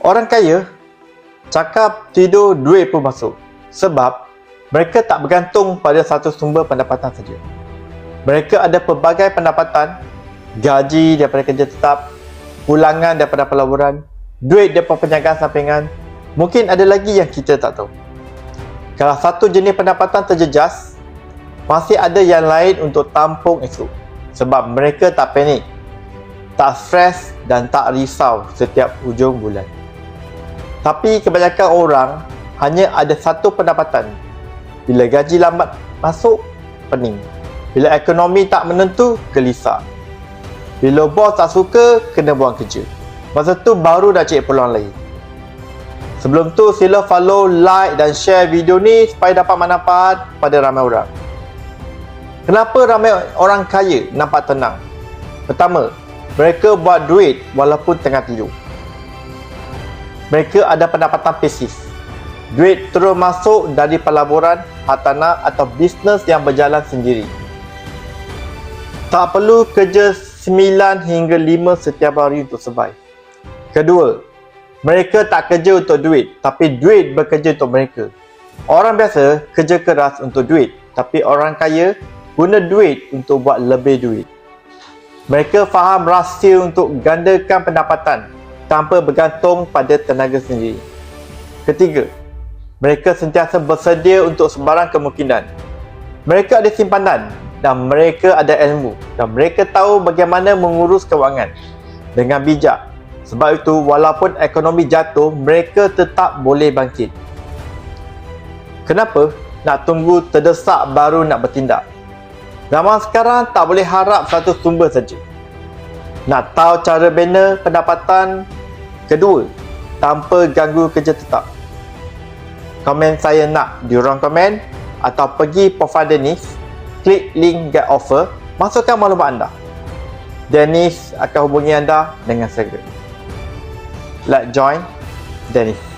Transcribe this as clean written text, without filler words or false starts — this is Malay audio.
Orang kaya cakap tidur duit pun masuk sebab mereka tak bergantung pada satu sumber pendapatan saja. Mereka ada pelbagai pendapatan, gaji daripada kerja tetap, pulangan daripada pelaburan, duit daripada perniagaan sampingan. Mungkin ada lagi yang kita tak tahu. Kalau satu jenis pendapatan terjejas, masih ada yang lain untuk tampung esok. Sebab mereka tak panik, tak stres dan tak risau setiap hujung bulan. Tapi kebanyakan orang hanya ada satu pendapatan. Bila gaji lambat masuk, pening. Bila ekonomi tak menentu, gelisah. Bila bos tak suka, kena buang kerja. Masa tu baru dah cari peluang lain. Sebelum tu sila follow, like dan share video ni supaya dapat manfaat pada ramai orang. Kenapa ramai orang kaya nampak tenang? Pertama, mereka buat duit walaupun tengah tidur. Mereka ada pendapatan pasif. Duit terus masuk dari pelaburan, hartanah atau bisnes yang berjalan sendiri. Tak perlu kerja 9 hingga 5 setiap hari untuk survive. Kedua, mereka tak kerja untuk duit, tapi duit bekerja untuk mereka. Orang biasa kerja keras untuk duit, tapi orang kaya guna duit untuk buat lebih duit. Mereka faham rahsia untuk gandakan pendapatan tanpa bergantung pada tenaga sendiri. Ketiga, mereka sentiasa bersedia untuk sebarang kemungkinan. Mereka ada simpanan dan mereka ada ilmu dan mereka tahu bagaimana mengurus kewangan dengan bijak. Sebab itu, walaupun ekonomi jatuh, mereka tetap boleh bangkit. Kenapa nak tunggu terdesak baru nak bertindak? Zaman sekarang tak boleh harap satu sumber saja. Nak tahu cara bina pendapatan kedua tanpa ganggu kerja tetap? Komen saya nak di ruang komen atau pergi profile Dennis, klik link get offer, masukkan maklumat anda. Dennis akan hubungi anda dengan segera. Let's join Dennis.